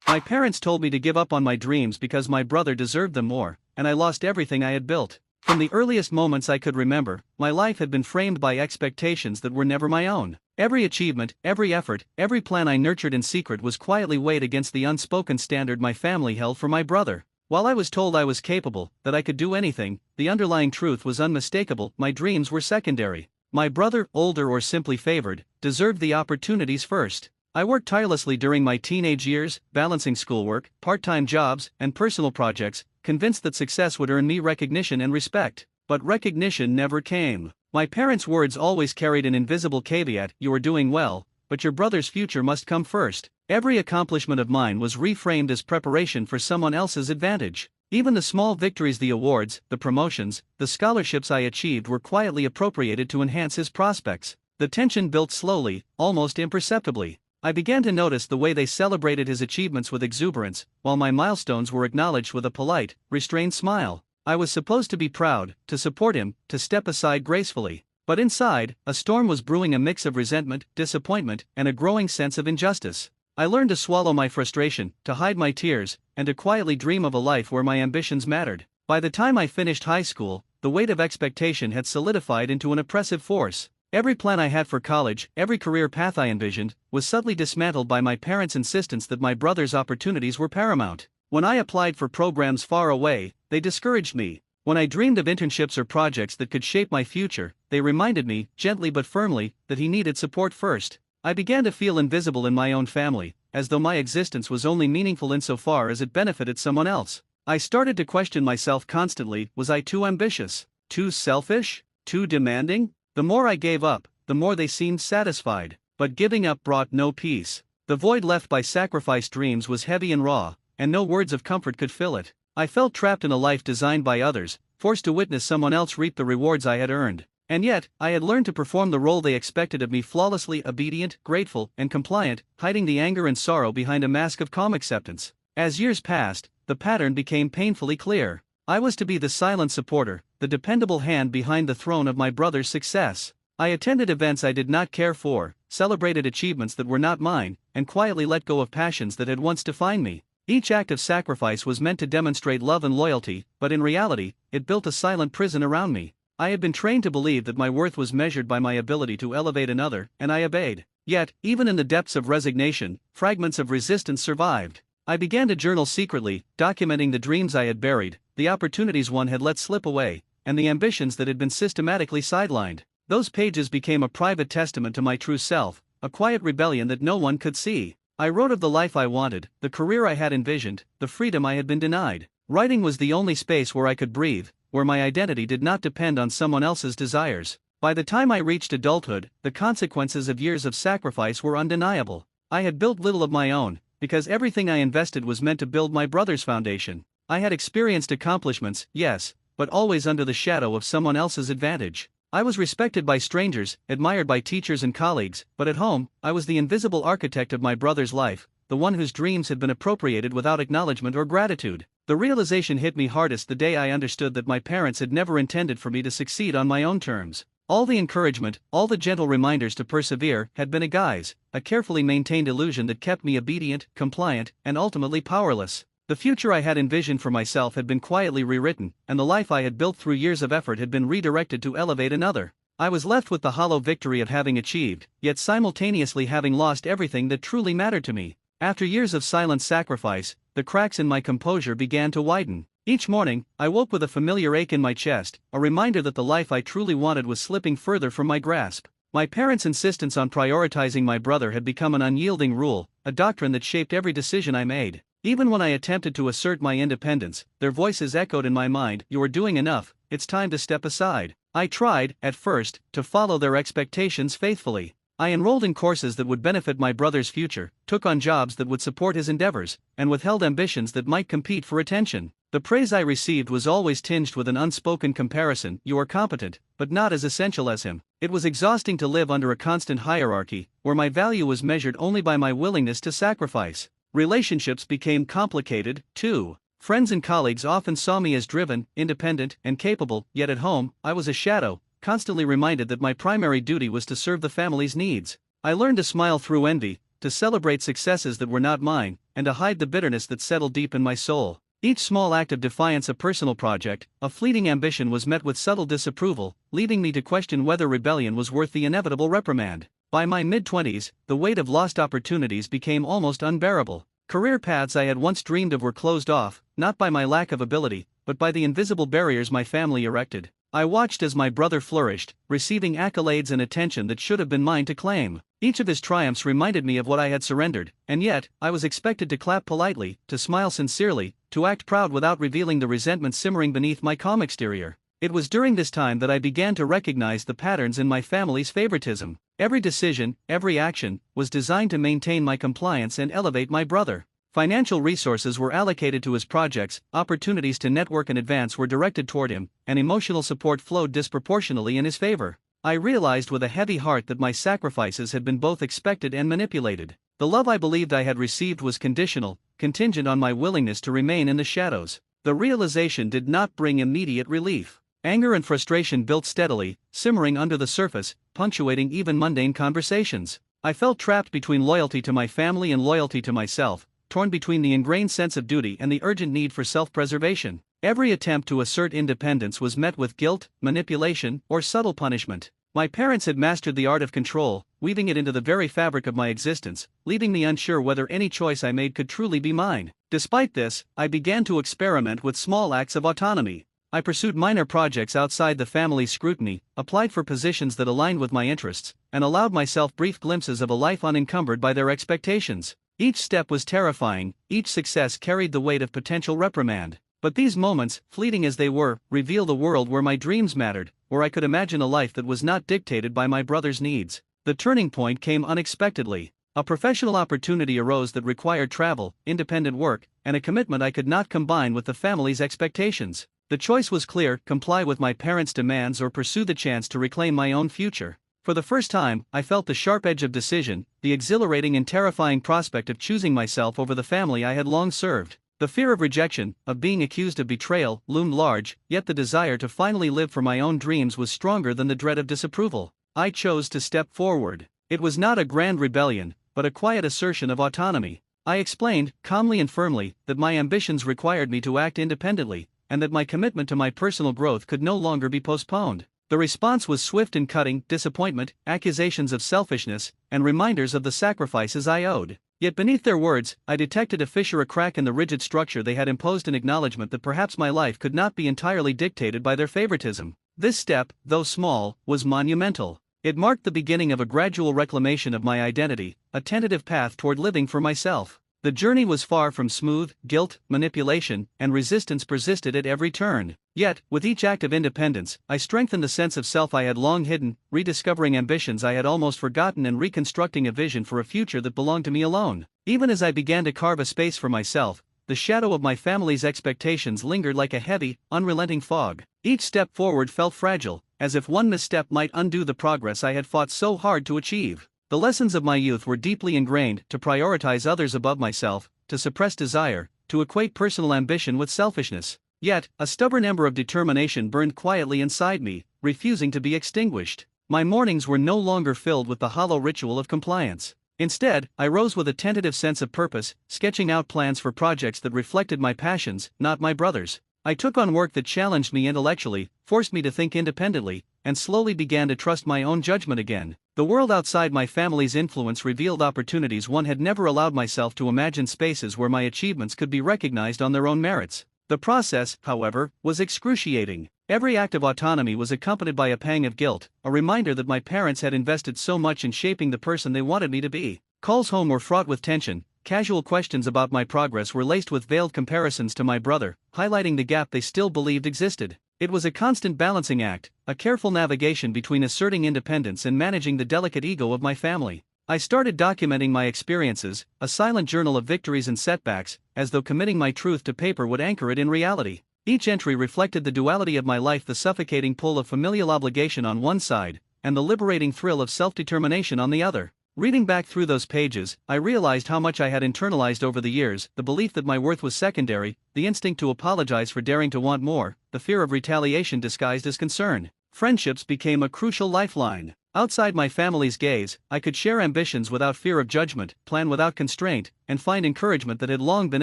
My parents told me to give up on my dreams because my brother deserved them more, and I lost everything I had built. From the earliest moments I could remember, my life had been framed by expectations that were never my own. Every achievement, every effort, every plan I nurtured in secret was quietly weighed against the unspoken standard my family held for my brother. While I was told I was capable, that I could do anything, the underlying truth was unmistakable: my dreams were secondary. My brother, older or simply favored, deserved the opportunities first. I worked tirelessly during my teenage years, balancing schoolwork, part-time jobs, and personal projects, convinced that success would earn me recognition and respect. But recognition never came. My parents' words always carried an invisible caveat: you are doing well, but your brother's future must come first. Every accomplishment of mine was reframed as preparation for someone else's advantage. Even the small victories, the awards, the promotions, the scholarships I achieved were quietly appropriated to enhance his prospects. The tension built slowly, almost imperceptibly. I began to notice the way they celebrated his achievements with exuberance, while my milestones were acknowledged with a polite, restrained smile. I was supposed to be proud, to support him, to step aside gracefully. But inside, a storm was brewing, a mix of resentment, disappointment, and a growing sense of injustice. I learned to swallow my frustration, to hide my tears, and to quietly dream of a life where my ambitions mattered. By the time I finished high school, the weight of expectation had solidified into an oppressive force. Every plan I had for college, every career path I envisioned, was subtly dismantled by my parents' insistence that my brother's opportunities were paramount. When I applied for programs far away, they discouraged me. When I dreamed of internships or projects that could shape my future, they reminded me, gently but firmly, that he needed support first. I began to feel invisible in my own family, as though my existence was only meaningful insofar as it benefited someone else. I started to question myself constantly: was I too ambitious? Too selfish? Too demanding? The more I gave up, the more they seemed satisfied. But giving up brought no peace. The void left by sacrificed dreams was heavy and raw, and no words of comfort could fill it. I felt trapped in a life designed by others, forced to witness someone else reap the rewards I had earned. And yet, I had learned to perform the role they expected of me flawlessly: obedient, grateful, and compliant, hiding the anger and sorrow behind a mask of calm acceptance. As years passed, the pattern became painfully clear. I was to be the silent supporter, the dependable hand behind the throne of my brother's success. I attended events I did not care for, celebrated achievements that were not mine, and quietly let go of passions that had once defined me. Each act of sacrifice was meant to demonstrate love and loyalty, but in reality, it built a silent prison around me. I had been trained to believe that my worth was measured by my ability to elevate another, and I obeyed. Yet, even in the depths of resignation, fragments of resistance survived. I began to journal secretly, documenting the dreams I had buried, the opportunities one had let slip away, and the ambitions that had been systematically sidelined. Those pages became a private testament to my true self, a quiet rebellion that no one could see. I wrote of the life I wanted, the career I had envisioned, the freedom I had been denied. Writing was the only space where I could breathe, where my identity did not depend on someone else's desires. By the time I reached adulthood, the consequences of years of sacrifice were undeniable. I had built little of my own, because everything I invested was meant to build my brother's foundation. I had experienced accomplishments, yes, but always under the shadow of someone else's advantage. I was respected by strangers, admired by teachers and colleagues, but at home, I was the invisible architect of my brother's life, the one whose dreams had been appropriated without acknowledgement or gratitude. The realization hit me hardest the day I understood that my parents had never intended for me to succeed on my own terms. All the encouragement, all the gentle reminders to persevere, had been a guise, a carefully maintained illusion that kept me obedient, compliant, and ultimately powerless. The future I had envisioned for myself had been quietly rewritten, and the life I had built through years of effort had been redirected to elevate another. I was left with the hollow victory of having achieved, yet simultaneously having lost everything that truly mattered to me. After years of silent sacrifice, the cracks in my composure began to widen. Each morning, I woke with a familiar ache in my chest, a reminder that the life I truly wanted was slipping further from my grasp. My parents' insistence on prioritizing my brother had become an unyielding rule, a doctrine that shaped every decision I made. Even when I attempted to assert my independence, their voices echoed in my mind: "You are doing enough, it's time to step aside." I tried, at first, to follow their expectations faithfully. I enrolled in courses that would benefit my brother's future, took on jobs that would support his endeavors, and withheld ambitions that might compete for attention. The praise I received was always tinged with an unspoken comparison: "You are competent, but not as essential as him." It was exhausting to live under a constant hierarchy, where my value was measured only by my willingness to sacrifice. Relationships became complicated, too. Friends and colleagues often saw me as driven, independent, and capable, yet at home, I was a shadow, constantly reminded that my primary duty was to serve the family's needs. I learned to smile through envy, to celebrate successes that were not mine, and to hide the bitterness that settled deep in my soul. Each small act of defiance, a personal project, a fleeting ambition, was met with subtle disapproval, leaving me to question whether rebellion was worth the inevitable reprimand. By my mid-20s, the weight of lost opportunities became almost unbearable. Career paths I had once dreamed of were closed off, not by my lack of ability, but by the invisible barriers my family erected. I watched as my brother flourished, receiving accolades and attention that should have been mine to claim. Each of his triumphs reminded me of what I had surrendered, and yet, I was expected to clap politely, to smile sincerely, to act proud without revealing the resentment simmering beneath my calm exterior. It was during this time that I began to recognize the patterns in my family's favoritism. Every decision, every action, was designed to maintain my compliance and elevate my brother. Financial resources were allocated to his projects, opportunities to network and advance were directed toward him, and emotional support flowed disproportionately in his favor. I realized with a heavy heart that my sacrifices had been both expected and manipulated. The love I believed I had received was conditional, contingent on my willingness to remain in the shadows. The realization did not bring immediate relief. Anger and frustration built steadily, simmering under the surface, punctuating even mundane conversations. I felt trapped between loyalty to my family and loyalty to myself, torn between the ingrained sense of duty and the urgent need for self-preservation. Every attempt to assert independence was met with guilt, manipulation, or subtle punishment. My parents had mastered the art of control, weaving it into the very fabric of my existence, leaving me unsure whether any choice I made could truly be mine. Despite this, I began to experiment with small acts of autonomy. I pursued minor projects outside the family's scrutiny, applied for positions that aligned with my interests, and allowed myself brief glimpses of a life unencumbered by their expectations. Each step was terrifying, each success carried the weight of potential reprimand. But these moments, fleeting as they were, revealed a world where my dreams mattered, where I could imagine a life that was not dictated by my brother's needs. The turning point came unexpectedly. A professional opportunity arose that required travel, independent work, and a commitment I could not combine with the family's expectations. The choice was clear: comply with my parents' demands or pursue the chance to reclaim my own future. For the first time, I felt the sharp edge of decision, the exhilarating and terrifying prospect of choosing myself over the family I had long served. The fear of rejection, of being accused of betrayal, loomed large, yet the desire to finally live for my own dreams was stronger than the dread of disapproval. I chose to step forward. It was not a grand rebellion, but a quiet assertion of autonomy. I explained, calmly and firmly, that my ambitions required me to act independently, and that my commitment to my personal growth could no longer be postponed. The response was swift and cutting: disappointment, accusations of selfishness, and reminders of the sacrifices I owed. Yet beneath their words, I detected a fissure, a crack in the rigid structure they had imposed, an acknowledgement that perhaps my life could not be entirely dictated by their favoritism. This step, though small, was monumental. It marked the beginning of a gradual reclamation of my identity, a tentative path toward living for myself. The journey was far from smooth. Guilt, manipulation, and resistance persisted at every turn. Yet, with each act of independence, I strengthened the sense of self I had long hidden, rediscovering ambitions I had almost forgotten and reconstructing a vision for a future that belonged to me alone. Even as I began to carve a space for myself, the shadow of my family's expectations lingered like a heavy, unrelenting fog. Each step forward felt fragile, as if one misstep might undo the progress I had fought so hard to achieve. The lessons of my youth were deeply ingrained: to prioritize others above myself, to suppress desire, to equate personal ambition with selfishness. Yet, a stubborn ember of determination burned quietly inside me, refusing to be extinguished. My mornings were no longer filled with the hollow ritual of compliance. Instead, I rose with a tentative sense of purpose, sketching out plans for projects that reflected my passions, not my brother's. I took on work that challenged me intellectually, forced me to think independently, and slowly began to trust my own judgment again. The world outside my family's influence revealed opportunities one had never allowed myself to imagine, spaces where my achievements could be recognized on their own merits. The process, however, was excruciating. Every act of autonomy was accompanied by a pang of guilt, a reminder that my parents had invested so much in shaping the person they wanted me to be. Calls home were fraught with tension. Casual questions about my progress were laced with veiled comparisons to my brother, highlighting the gap they still believed existed. It was a constant balancing act, a careful navigation between asserting independence and managing the delicate ego of my family. I started documenting my experiences, a silent journal of victories and setbacks, as though committing my truth to paper would anchor it in reality. Each entry reflected the duality of my life: the suffocating pull of familial obligation on one side, and the liberating thrill of self-determination on the other. Reading back through those pages, I realized how much I had internalized over the years: the belief that my worth was secondary, the instinct to apologize for daring to want more, the fear of retaliation disguised as concern. Friendships became a crucial lifeline. Outside my family's gaze, I could share ambitions without fear of judgment, plan without constraint, and find encouragement that had long been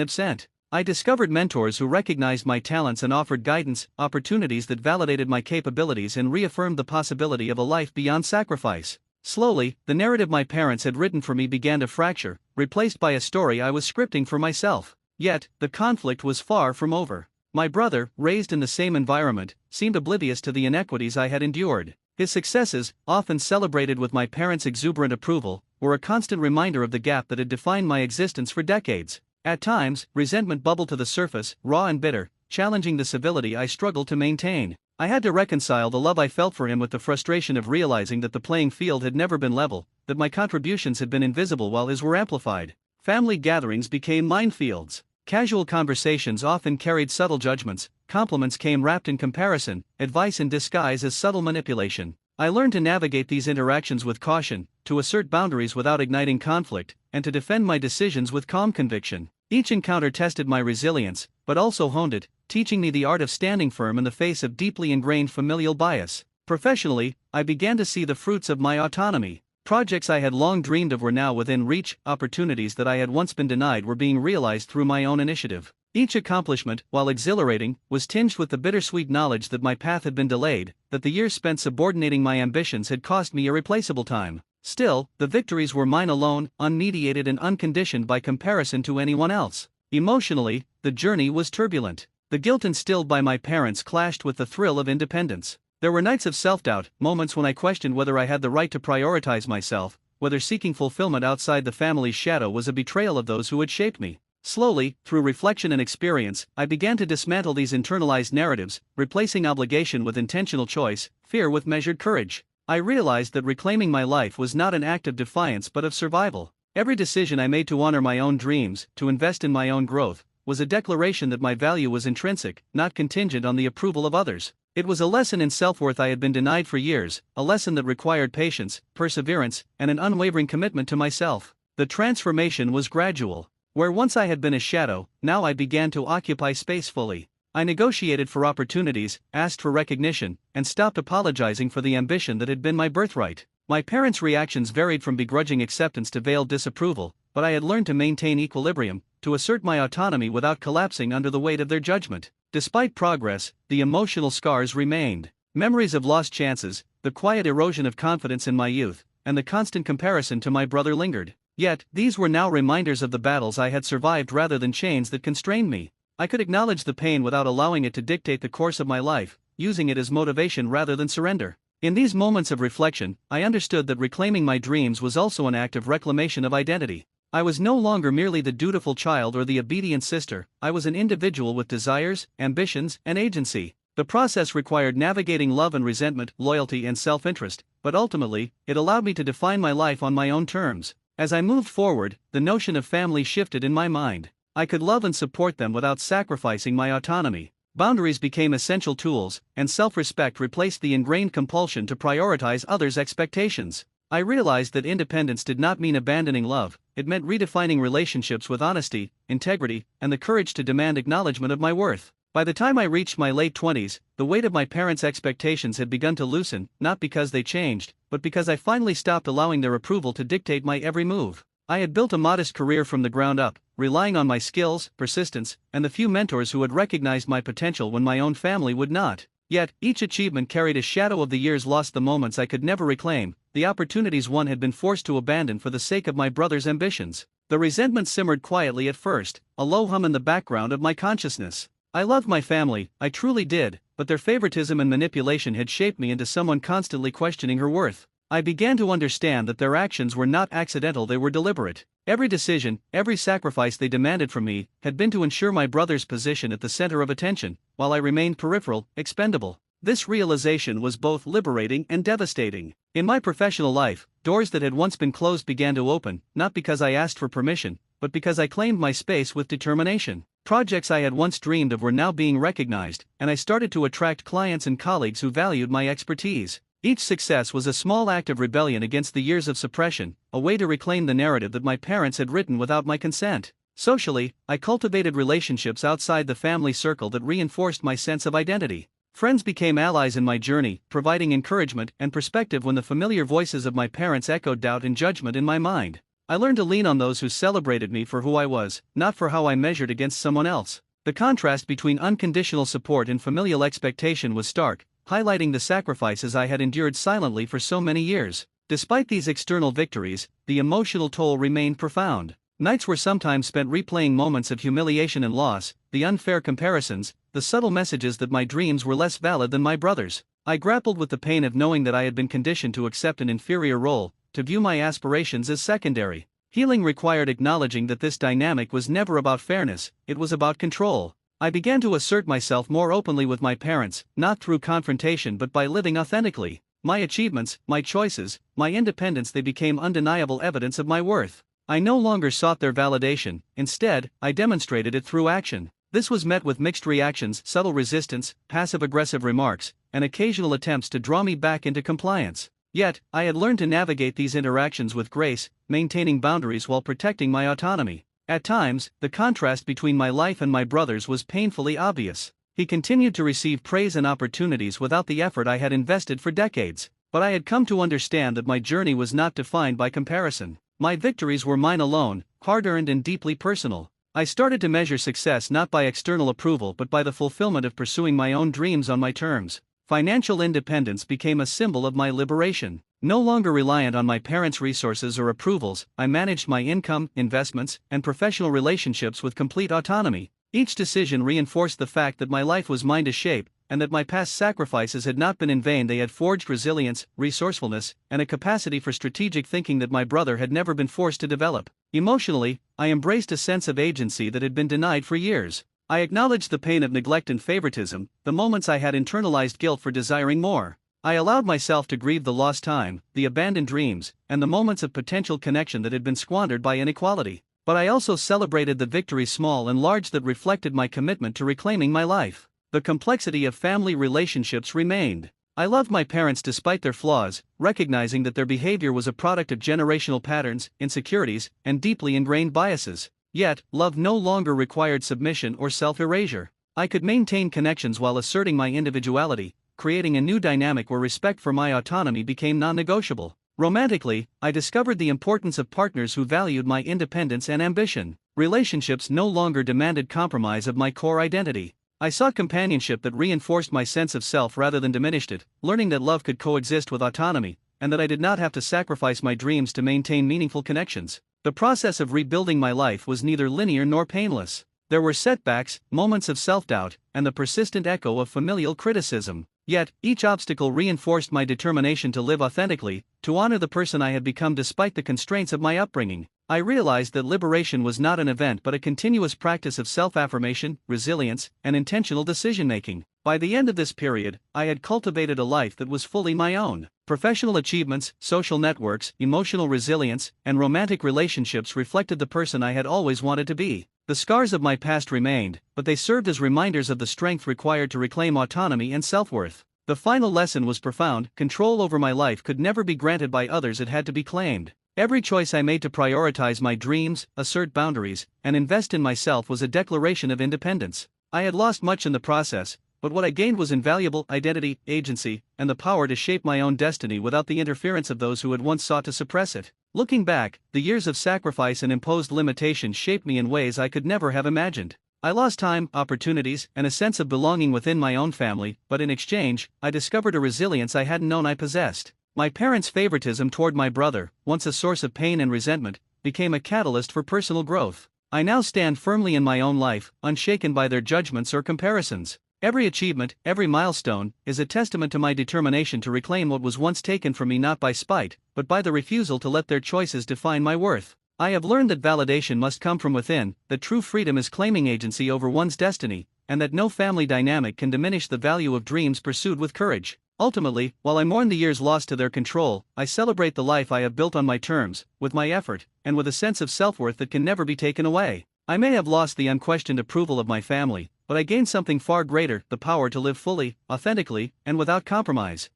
absent. I discovered mentors who recognized my talents and offered guidance, opportunities that validated my capabilities and reaffirmed the possibility of a life beyond sacrifice. Slowly, the narrative my parents had written for me began to fracture, replaced by a story I was scripting for myself. Yet, the conflict was far from over. My brother, raised in the same environment, seemed oblivious to the inequities I had endured. His successes, often celebrated with my parents' exuberant approval, were a constant reminder of the gap that had defined my existence for decades. At times, resentment bubbled to the surface, raw and bitter, challenging the civility I struggled to maintain. I had to reconcile the love I felt for him with the frustration of realizing that the playing field had never been level, that my contributions had been invisible while his were amplified. Family gatherings became minefields. Casual conversations often carried subtle judgments, compliments came wrapped in comparison, advice in disguise as subtle manipulation. I learned to navigate these interactions with caution, to assert boundaries without igniting conflict, and to defend my decisions with calm conviction. Each encounter tested my resilience, but also honed it, teaching me the art of standing firm in the face of deeply ingrained familial bias. Professionally, I began to see the fruits of my autonomy. Projects I had long dreamed of were now within reach, opportunities that I had once been denied were being realized through my own initiative. Each accomplishment, while exhilarating, was tinged with the bittersweet knowledge that my path had been delayed, that the years spent subordinating my ambitions had cost me irreplaceable time. Still, the victories were mine alone, unmediated and unconditioned by comparison to anyone else. Emotionally, the journey was turbulent. The guilt instilled by my parents clashed with the thrill of independence. There were nights of self-doubt, moments when I questioned whether I had the right to prioritize myself, whether seeking fulfillment outside the family's shadow was a betrayal of those who had shaped me. Slowly, through reflection and experience, I began to dismantle these internalized narratives, replacing obligation with intentional choice, fear with measured courage. I realized that reclaiming my life was not an act of defiance but of survival. Every decision I made to honor my own dreams, to invest in my own growth, was a declaration that my value was intrinsic, not contingent on the approval of others. It was a lesson in self-worth I had been denied for years, a lesson that required patience, perseverance, and an unwavering commitment to myself. The transformation was gradual. Where once I had been a shadow, now I began to occupy space fully. I negotiated for opportunities, asked for recognition, and stopped apologizing for the ambition that had been my birthright. My parents' reactions varied from begrudging acceptance to veiled disapproval, but I had learned to maintain equilibrium, to assert my autonomy without collapsing under the weight of their judgment. Despite progress, the emotional scars remained. Memories of lost chances, the quiet erosion of confidence in my youth, and the constant comparison to my brother lingered. Yet, these were now reminders of the battles I had survived rather than chains that constrained me. I could acknowledge the pain without allowing it to dictate the course of my life, using it as motivation rather than surrender. In these moments of reflection, I understood that reclaiming my dreams was also an act of reclamation of identity. I was no longer merely the dutiful child or the obedient sister, I was an individual with desires, ambitions, and agency. The process required navigating love and resentment, loyalty and self-interest, but ultimately, it allowed me to define my life on my own terms. As I moved forward, the notion of family shifted in my mind. I could love and support them without sacrificing my autonomy. Boundaries became essential tools, and self-respect replaced the ingrained compulsion to prioritize others' expectations. I realized that independence did not mean abandoning love, it meant redefining relationships with honesty, integrity, and the courage to demand acknowledgement of my worth. By the time I reached my late 20s, the weight of my parents' expectations had begun to loosen, not because they changed, but because I finally stopped allowing their approval to dictate my every move. I had built a modest career from the ground up, relying on my skills, persistence, and the few mentors who had recognized my potential when my own family would not. Yet, each achievement carried a shadow of the years lost, the moments I could never reclaim, the opportunities one had been forced to abandon for the sake of my brother's ambitions. The resentment simmered quietly at first, a low hum in the background of my consciousness. I loved my family, I truly did, but their favoritism and manipulation had shaped me into someone constantly questioning her worth. I began to understand that their actions were not accidental, they were deliberate. Every decision, every sacrifice they demanded from me, had been to ensure my brother's position at the center of attention, while I remained peripheral, expendable. This realization was both liberating and devastating. In my professional life, doors that had once been closed began to open, not because I asked for permission, but because I claimed my space with determination. Projects I had once dreamed of were now being recognized, and I started to attract clients and colleagues who valued my expertise. Each success was a small act of rebellion against the years of suppression, a way to reclaim the narrative that my parents had written without my consent. Socially, I cultivated relationships outside the family circle that reinforced my sense of identity. Friends became allies in my journey, providing encouragement and perspective when the familiar voices of my parents echoed doubt and judgment in my mind. I learned to lean on those who celebrated me for who I was, not for how I measured against someone else. The contrast between unconditional support and familial expectation was stark, highlighting the sacrifices I had endured silently for so many years. Despite these external victories, the emotional toll remained profound. Nights were sometimes spent replaying moments of humiliation and loss, the unfair comparisons, the subtle messages that my dreams were less valid than my brothers. I grappled with the pain of knowing that I had been conditioned to accept an inferior role, to view my aspirations as secondary. Healing required acknowledging that this dynamic was never about fairness, it was about control. I began to assert myself more openly with my parents, not through confrontation but by living authentically. My achievements, my choices, my independence, they became undeniable evidence of my worth. I no longer sought their validation, instead, I demonstrated it through action. This was met with mixed reactions, subtle resistance, passive-aggressive remarks, and occasional attempts to draw me back into compliance. Yet, I had learned to navigate these interactions with grace, maintaining boundaries while protecting my autonomy. At times, the contrast between my life and my brother's was painfully obvious. He continued to receive praise and opportunities without the effort I had invested for decades. But I had come to understand that my journey was not defined by comparison. My victories were mine alone, hard-earned and deeply personal. I started to measure success not by external approval but by the fulfillment of pursuing my own dreams on my terms. Financial independence became a symbol of my liberation. No longer reliant on my parents' resources or approvals, I managed my income, investments, and professional relationships with complete autonomy. Each decision reinforced the fact that my life was mine to shape, and that my past sacrifices had not been in vain. They had forged resilience, resourcefulness, and a capacity for strategic thinking that my brother had never been forced to develop. Emotionally, I embraced a sense of agency that had been denied for years. I acknowledged the pain of neglect and favoritism, the moments I had internalized guilt for desiring more. I allowed myself to grieve the lost time, the abandoned dreams, and the moments of potential connection that had been squandered by inequality. But I also celebrated the victories, small and large, that reflected my commitment to reclaiming my life. The complexity of family relationships remained. I loved my parents despite their flaws, recognizing that their behavior was a product of generational patterns, insecurities, and deeply ingrained biases. Yet, love no longer required submission or self-erasure. I could maintain connections while asserting my individuality, creating a new dynamic where respect for my autonomy became non-negotiable. Romantically, I discovered the importance of partners who valued my independence and ambition. Relationships no longer demanded compromise of my core identity. I sought companionship that reinforced my sense of self rather than diminished it, learning that love could coexist with autonomy, and that I did not have to sacrifice my dreams to maintain meaningful connections. The process of rebuilding my life was neither linear nor painless. There were setbacks, moments of self-doubt, and the persistent echo of familial criticism. Yet, each obstacle reinforced my determination to live authentically, to honor the person I had become despite the constraints of my upbringing. I realized that liberation was not an event but a continuous practice of self-affirmation, resilience, and intentional decision-making. By the end of this period, I had cultivated a life that was fully my own. Professional achievements, social networks, emotional resilience, and romantic relationships reflected the person I had always wanted to be. The scars of my past remained, but they served as reminders of the strength required to reclaim autonomy and self-worth. The final lesson was profound: control over my life could never be granted by others, it had to be claimed. Every choice I made to prioritize my dreams, assert boundaries, and invest in myself was a declaration of independence. I had lost much in the process, but what I gained was invaluable identity, agency, and the power to shape my own destiny without the interference of those who had once sought to suppress it. Looking back, the years of sacrifice and imposed limitations shaped me in ways I could never have imagined. I lost time, opportunities, and a sense of belonging within my own family, but in exchange, I discovered a resilience I hadn't known I possessed. My parents' favoritism toward my brother, once a source of pain and resentment, became a catalyst for personal growth. I now stand firmly in my own life, unshaken by their judgments or comparisons. Every achievement, every milestone, is a testament to my determination to reclaim what was once taken from me, not by spite, but by the refusal to let their choices define my worth. I have learned that validation must come from within, that true freedom is claiming agency over one's destiny, and that no family dynamic can diminish the value of dreams pursued with courage. Ultimately, while I mourn the years lost to their control, I celebrate the life I have built on my terms, with my effort, and with a sense of self-worth that can never be taken away. I may have lost the unquestioned approval of my family, but I gained something far greater: the power to live fully, authentically, and without compromise.